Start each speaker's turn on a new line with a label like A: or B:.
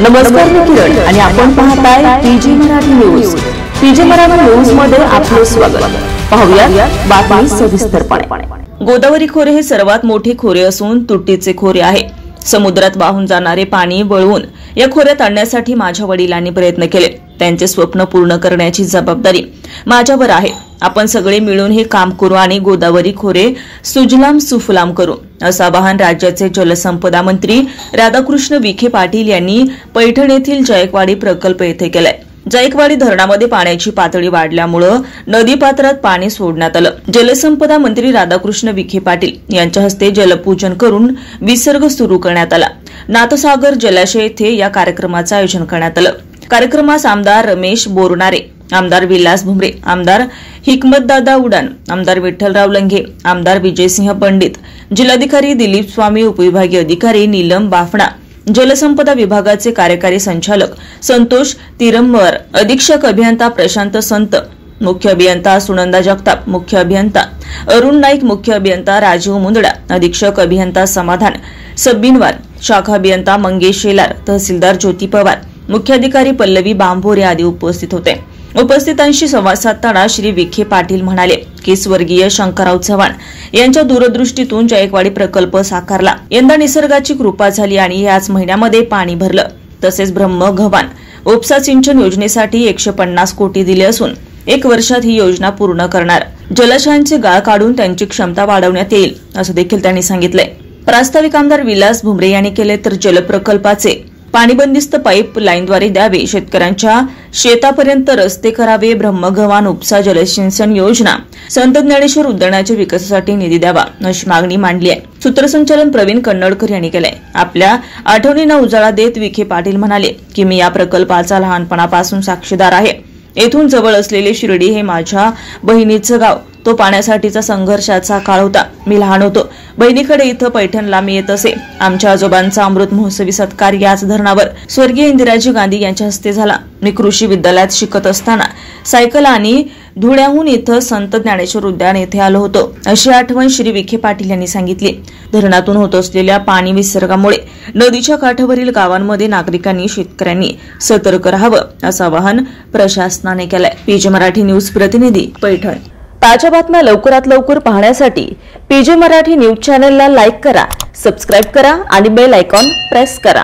A: नमस्कार, मी किरण आणि आपण पाहताय PG Marathi news. PG Marathi news मध्ये आपले स्वागत। पाहूया बातमी सविस्तरपणे। गोदावरी खोरे हे सर्वात मोठे खोरे असून तुटीचे खोरे आहे। समुद्रात वाहून जाणारे पाणी वळवून या खोऱ्यात आणण्यासाठी माझ्या वडिलांनी प्रयत्न केले। त्यांचे स्वप्न पूर्ण करण्याची जबाबदारी माझ्यावर आहे। आपण सगळे मिळून हे काम करू आणि गोदावरी खोरे सुजलाम सुफलाम करू, असं आवाहन राज्याचे जलसंपदा मंत्री राधाकृष्ण विखे पाटील यांनी पैठण येथील जायकवाडी प्रकल्प येथे केलाय। जायकवाडी धरणामध्ये पाण्याची पातळी वाढल्यामुळे नदीपात्रात पाणी सोडण्यात आलं। जलसंपदा मंत्री राधाकृष्ण विखे पाटील यांच्या हस्ते जलपूजन करून विसर्ग सुरू करण्यात आला। नाथसागर जलाशय येथे या कार्यक्रमाचं आयोजन करण्यात आलं। कार्यक्रमास आमदार रमेश बोरनारे, आमदार विलास भुमरे, आमदार हिकमतदादा उडान, आमदार विठ्ठलराव लंघे, आमदार विजयसिंह पंडित, जिल्हाधिकारी दिलीप स्वामी, उपविभागीय अधिकारी नीलम बाफणा, जलसंपदा विभागाचे कार्यकारी संचालक संतोष तिरंबर, अधीक्षक अभियंता प्रशांत संत, मुख्य अभियंता सुनंदा जगताप, मुख्य अभियंता अरुण नाईक, मुख्य अभियंता राजीव मुंदडा, अधीक्षक अभियंता समाधान सब्बिनवार, शाखा अभियंता मंगेश शेलार, तहसीलदार ज्योती पवार, मुख्याधिकारी पल्लवी बांभोरे आदी उपस्थित होते। उपस्थितांशी संवाद साधताना श्री विखे पाटील म्हणाले की स्वर्गीय शंकरराव चव्हाण यांच्या दूरदृष्टीतून जायकवाडी प्रकल्प साकारला। यंदा निसर्गाची कृपा झाली आणि याच महिन्यामध्ये पाणी भरलं। तसेच ब्रह्मगव्हाण उपसा सिंचन योजनेसाठी 150 कोटी दिले असून 1 वर्षात ही योजना पूर्ण करणार। जलाशयांचे गाळ काढून त्यांची क्षमता वाढवण्यात येईल, असं देखील त्यांनी सांगितलंय। प्रास्ताविक आमदार विलास भुमरे यांनी केले तर जलप्रकल्पाचे पाणी बंदिस्त पाईप लाईनद्वारे द्यावे, शेतकऱ्यांच्या शेतापर्यंत रस्ते करावे, ब्रह्मगव्हाण उपसा जलसिंचन योजना, संत ज्ञानेश्वर उद्यानाच्या विकासासाठी निधी द्यावा, अशी मागणी मांडली आहे। सूत्रसंचालन प्रवीण कन्नडकर यांनी केलंय। आपल्या आठवणींना उजाळा देत विखे पाटील म्हणाले की मी या प्रकल्पाचा लहानपणापासून साक्षीदार आहे। येथून जवळ असलेले शिर्डी हे माझ्या बहिणीचं गाव। तो पाण्यासाठीचा संघर्षाचा काळ होता। मी लहान होतो, बहिणीकडे इथं पैठणला मी येत असे। आमच्या आजोबांचा अमृत महोत्सवी सत्कार याच धरणावर स्वर्गीय इंदिराजी गांधी यांच्या हस्ते झाला। मी कृषी विद्यालयात शिकत असताना सायकल आणि धुळ्याहून इथं संत ज्ञानेश्वर उद्यान येथे आलो होतो, अशी आठवण श्री विखे पाटील यांनी सांगितली। धरणातून होत असलेल्या पाणी विसर्गामुळे नदीच्या काठावरील गावांमध्ये नागरिकांनी, शेतकऱ्यांनी सतर्क राहावं, असं आवाहन प्रशासनाने केलंय। पीजी मराठी न्यूज प्रतिनिधी पैठण। ताज्या बातम्या लवकरात लवकर पाहण्यासाठी पीजी मराठी न्यूज चॅनलला लाईक करा, सबस्क्राईब करा आणि बेल आयकॉन प्रेस करा।